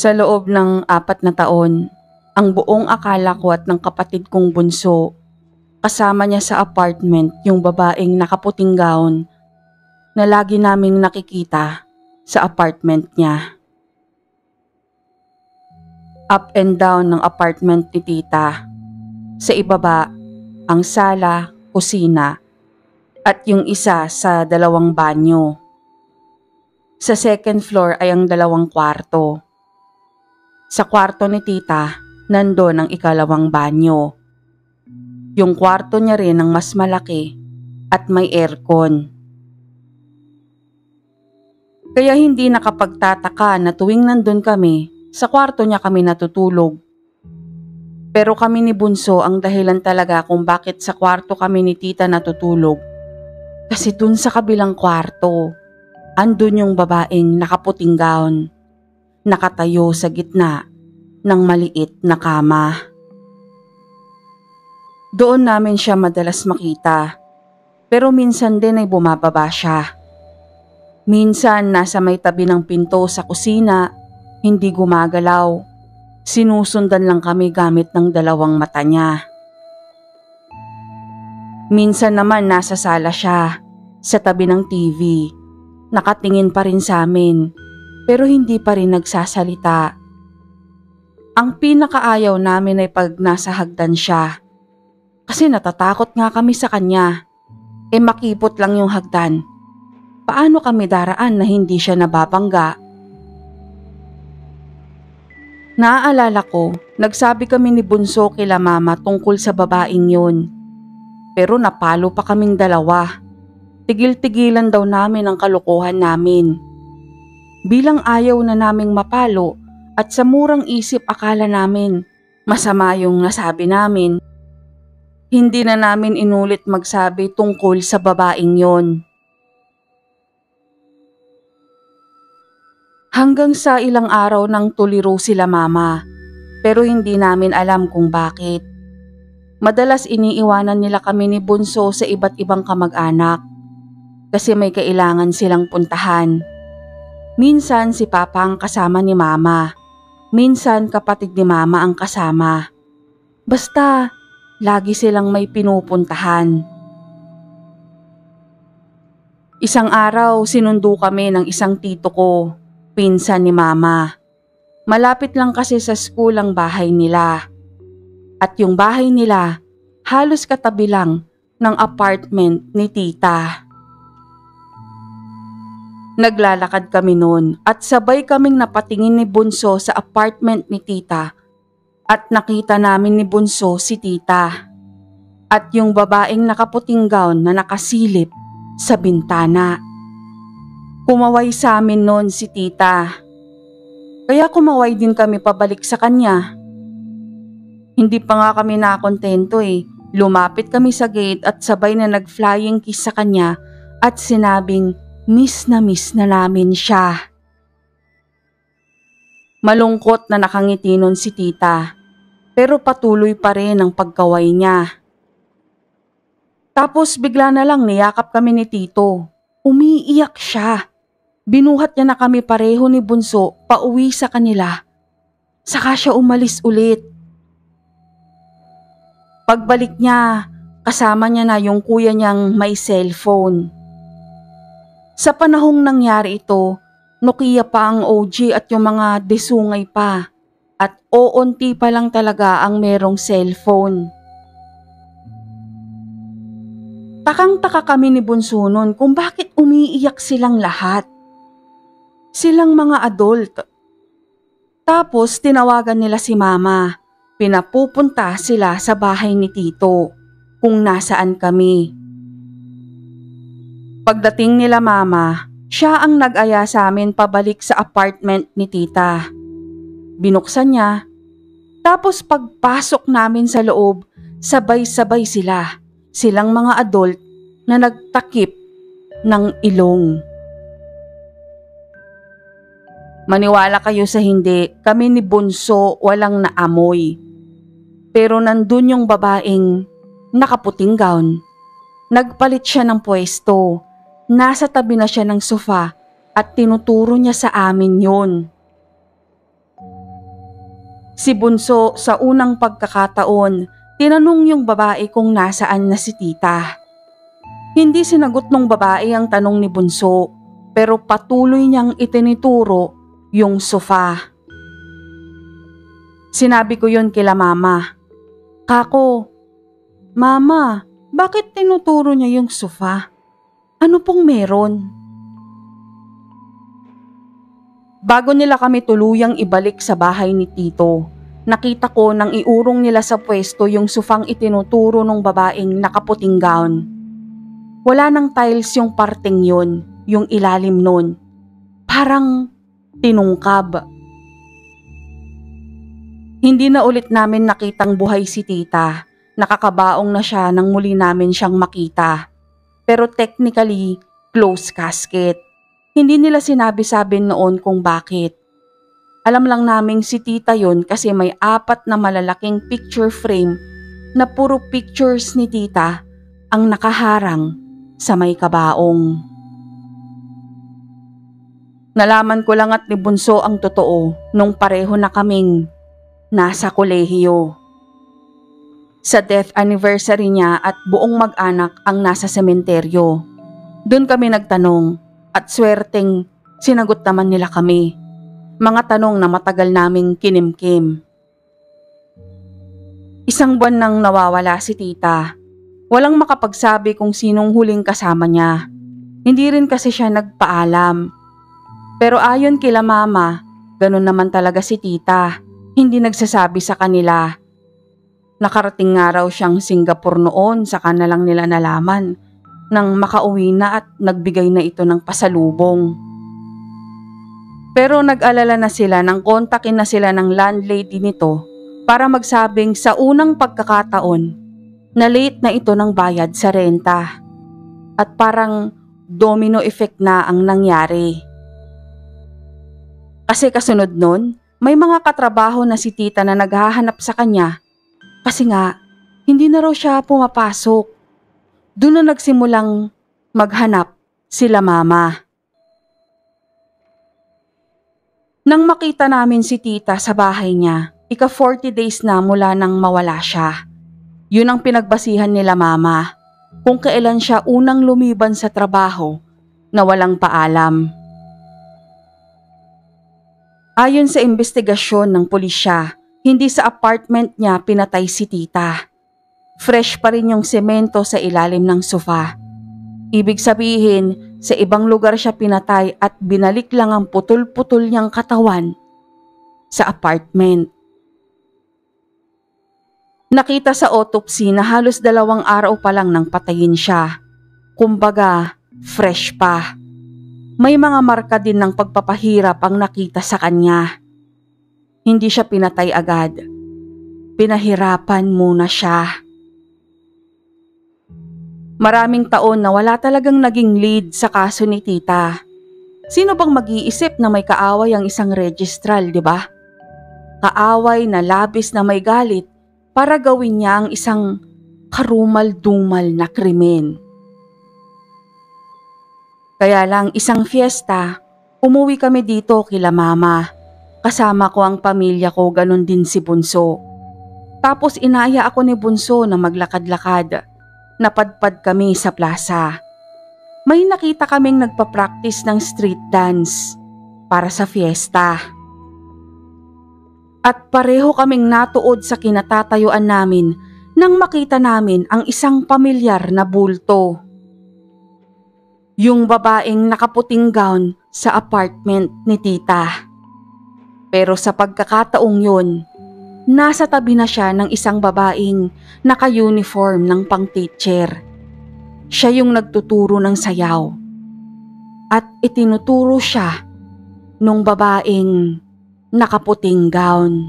Sa loob ng 4 na taon, ang buong akala ko at ng kapatid kong bunso, kasama niya sa apartment yung babaeng nakaputing gown na lagi naming nakikita sa apartment niya. Up and down ng apartment ni tita. Sa ibaba, ang sala, kusina, at yung isa sa 2 banyo. Sa second floor ay ang 2 kwarto. Sa kwarto ni tita, nandun ang 2 banyo. Yung kwarto niya rin ang mas malaki at may aircon. Kaya hindi nakapagtataka na tuwing nandun kami, sa kwarto niya kami natutulog. Pero kami ni Bunso ang dahilan talaga kung bakit sa kwarto kami ni tita natutulog. Kasi dun sa kabilang kwarto, andun yung babaeng nakaputing gown, nakatayo sa gitna ng maliit na kama. Doon namin siya madalas makita, pero minsan din ay bumababa siya. Minsan nasa may tabi ng pinto sa kusina, hindi gumagalaw. Sinusundan lang kami gamit ng 2 mata niya. Minsan naman nasa sala siya, sa tabi ng TV. Nakatingin pa rin sa amin, pero hindi pa rin nagsasalita. Ang pinakaayaw namin ay pag nasa hagdan siya. Kasi natatakot nga kami sa kanya. Makipot lang yung hagdan. Paano kami daraan na hindi siya nababangga? Naaalala ko, nagsabi kami ni Bunso kila mama tungkol sa babaeng yun. Pero napalo pa kaming 2. Tigil-tigilan daw namin ang kalokohan namin. Bilang ayaw na naming mapalo at sa murang isip akala namin masama yung nasabi namin, hindi na namin inulit magsabi tungkol sa babaeng yon. Hanggang sa ilang araw nang tuliro sila mama, pero hindi namin alam kung bakit. Madalas iniiwanan nila kami ni Bunso sa iba't ibang kamag-anak kasi may kailangan silang puntahan. Minsan si Papa ang kasama ni Mama, minsan kapatid ni Mama ang kasama. Basta lagi silang may pinupuntahan. Isang araw sinundo kami ng isang tito ko, pinsan ni Mama. Malapit lang kasi sa school ang bahay nila. At yung bahay nila, halos katabi lang ng apartment ni tita. Naglalakad kami noon at sabay kaming napatingin ni Bunso sa apartment ni tita at nakita namin ni Bunso si tita at yung babaeng nakaputing gown na nakasilip sa bintana. Kumaway sa amin noon si tita. Kaya kumaway din kami pabalik sa kanya. Hindi pa nga kami nakontento Lumapit kami sa gate at sabay na nag-flying kiss sa kanya at sinabing miss na namin siya. Malungkot na nakangiti nun si tita, pero patuloy pa rin ang pagkaway niya. Tapos bigla na lang niyakap kami ni tito. Umiiyak siya. Binuhat niya na kami pareho ni Bunso pauwi sa kanila. Saka siya umalis ulit. Pagbalik niya, kasama niya na yung kuya niyang may cellphone. Sa panahong nangyari ito, Nokia pa ang OG at yung mga desungay pa. At oonti pa lang talaga ang merong cellphone. Takang-taka kami ni Bunso nun kung bakit umiiyak silang lahat. Silang mga adult. Tapos tinawagan nila si Mama. Pinapupunta sila sa bahay ni Tito kung nasaan kami. Pagdating nila Mama, siya ang nag-aya sa amin pabalik sa apartment ni Tita. Binuksan niya. Tapos pagpasok namin sa loob, sabay-sabay sila. Silang mga adult na nagtakip ng ilong. Maniwala kayo sa hindi, kami ni Bunso walang naamoy. Pero nandun yung babaeng nakaputing gown. Nagpalit siya ng pwesto. Nasa tabi na siya ng sofa at tinuturo niya sa amin yun. Si Bunso sa unang pagkakataon, tinanong yung babae kung nasaan na si tita. Hindi sinagot ng babae ang tanong ni Bunso, pero patuloy niyang itinuturo yung sofa. Sinabi ko yun kila mama. Kako, mama, bakit tinuturo niya yung sofa? Ano pong meron? Bago nila kami tuluyang ibalik sa bahay ni Tito, nakita ko nang iurong nila sa pwesto yung sufang itinuturo ng babaeng nakaputing gown. Wala nang tiles yung parteng yun, yung ilalim nun. Parang tinungkab. Hindi na ulit namin nakitang buhay si tita. Nakakabaong na siya nang muli namin siyang makita. Pero technically, closed casket. Hindi nila sinabi-sabi noon kung bakit. Alam lang naming si tita yon kasi may 4 na malalaking picture frame na puro pictures ni tita ang nakaharang sa may kabaong. Nalaman ko lang at ni Bunso ang totoo nung pareho na kaming nasa kolehiyo. Sa death anniversary niya at buong mag-anak ang nasa sementeryo. Doon kami nagtanong at swerteng sinagot naman nila kami. Mga tanong na matagal naming kinimkim. 1 buwan nang nawawala si tita. Walang makapagsabi kung sinong huling kasama niya. Hindi rin kasi siya nagpaalam. Pero ayon kila mama, ganun naman talaga si tita. Hindi nagsasabi sa kanila. Nakarating nga raw siyang Singapore noon, saka na lang nila nalaman nang makauwi na at nagbigay na ito ng pasalubong. Pero nag-alala na sila nang kontakin na sila ng landlady nito para magsabing sa unang pagkakataon na late na ito ng bayad sa renta. At parang domino effect na ang nangyari. Kasi kasunod nun, may mga katrabaho na si tita na naghahanap sa kanya kasi nga hindi na raw siya pumapasok. Doon na nagsimulang maghanap sila mama. Nang makita namin si tita sa bahay niya, 40 days na mula nang mawala siya. Yun ang pinagbasihan nila mama, kung kailan siya unang lumiban sa trabaho na walang paalam. Ayon sa investigasyon ng pulisya, hindi sa apartment niya pinatay si tita. Fresh pa rin yung semento sa ilalim ng sofa. Ibig sabihin, sa ibang lugar siya pinatay at binalik lang ang putol-putol niyang katawan sa apartment. Nakita sa autopsy na halos 2 araw pa lang nang patayin siya. Kumbaga, fresh pa. May mga marka din ng pagpapahirap ang nakita sa kanya. Hindi siya pinatay agad. Pinahirapan muna siya. Maraming taon na wala talagang naging lead sa kaso ni tita. Sino bang mag-iisip na may kaaway ang isang registral, di ba? Kaaway na labis na may galit para gawin niya ang isang karumal-dumal na krimen. Kaya lang isang fiesta, umuwi kami dito kila mama. Kasama ko ang pamilya ko, ganun din si Bunso. Tapos inaya ako ni Bunso na maglakad-lakad. Napadpad kami sa plaza. May nakita kaming nagpa-practice ng street dance para sa fiesta. At pareho kaming natuod sa kinatatayuan namin nang makita namin ang isang pamilyar na bulto. Yung babaeng nakaputing gown sa apartment ni tita. Pero sa pagkakataong yun, nasa tabi na siya ng isang babaeng naka-uniform ng pang-teacher. Siya yung nagtuturo ng sayaw. At itinuturo siya nung babaeng nakaputing gown.